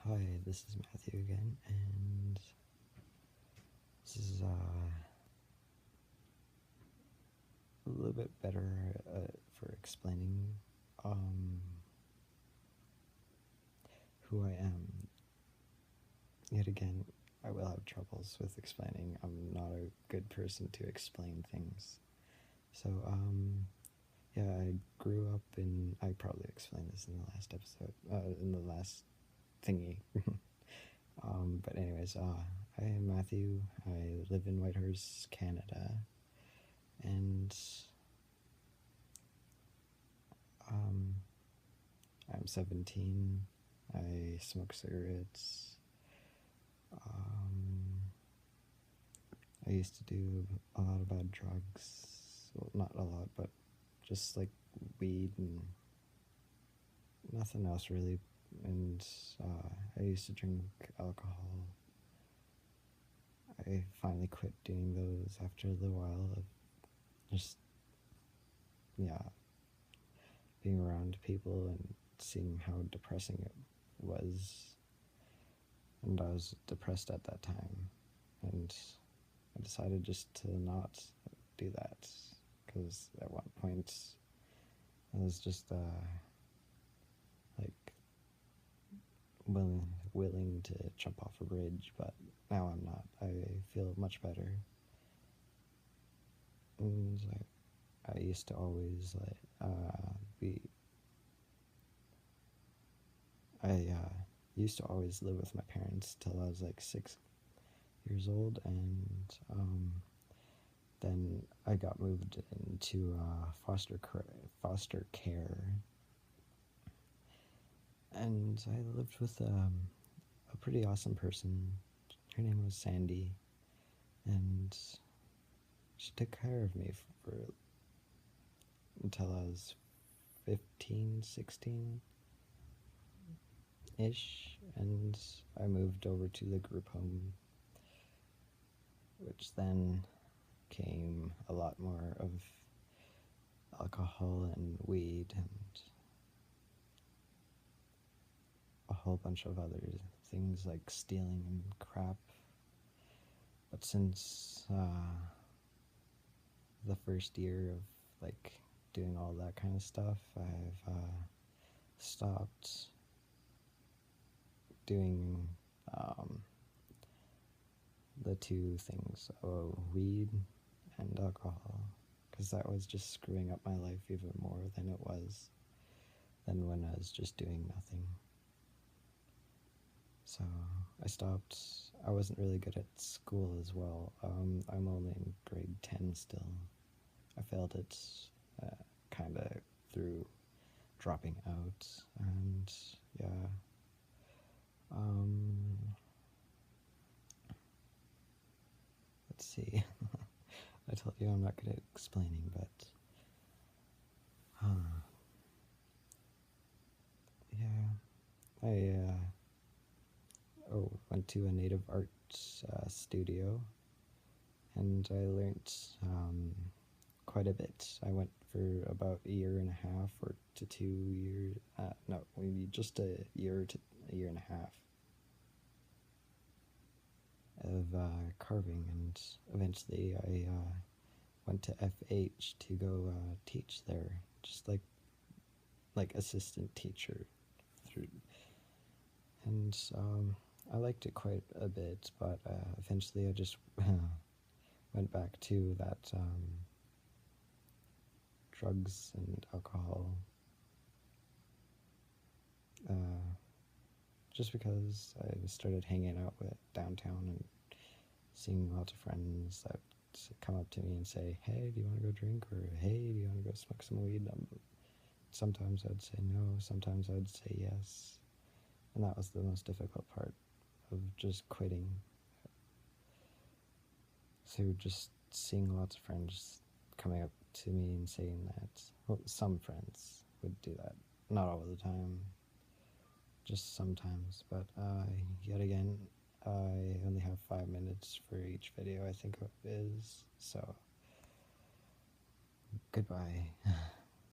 Hi, this is Matthew again, and this is a little bit better for explaining who I am. Yet again, I will have troubles with explaining. I'm not a good person to explain things. So, yeah, I grew up in, I probably explained this in the last episode, in the last thingy. But anyways, I am Matthew. I live in Whitehorse, Canada, and I'm 17. I smoke cigarettes. I used to do a lot of bad drugs. Well, not a lot, but just like weed and nothing else really. And I used to drink alcohol. I finally quit doing those after a little while of just, yeah, being around people and seeing how depressing it was. And I was depressed at that time. And I decided just to not do that. Because at one point, I was just like willing to jump off a bridge, but now I'm not. I feel much better. And I used to always used to always live with my parents till I was like 6 years old, and then I got moved into foster care, and I lived with a pretty awesome person. Her name was Sandy, and she took care of me for until I was 15, 16 ish, and I moved over to the group home, which then came a lot more of alcohol and weed and a whole bunch of other things like stealing and crap. But since the first year of like doing all that kind of stuff, I've stopped doing the two things, weed and alcohol, because that was just screwing up my life even more than it was than when I was just doing nothing. So I stopped. I wasn't really good at school as well. I'm only in grade 10 still. I failed it kind of through dropping out, and yeah. Let's see. I told you I'm not good at explaining, but yeah, I went to a native arts studio, and I learned quite a bit. I went for about a year and a half or to 2 years. No, maybe just a year to a year and a half of carving, and eventually I went to FH to go teach there, just like assistant teacher through, and I liked it quite a bit, but eventually I just went back to that drugs and alcohol, just because I started hanging out with downtown and seeing lots of friends that come up to me and say, hey, do you want to go drink, or hey, do you want to go smoke some weed? Sometimes I'd say no, sometimes I'd say yes, and that was the most difficult part of just quitting. So just seeing lots of friends coming up to me and saying that, well, some friends would do that, not all the time, just sometimes. But yet again, I only have 5 minutes for each video, I think it is, so goodbye.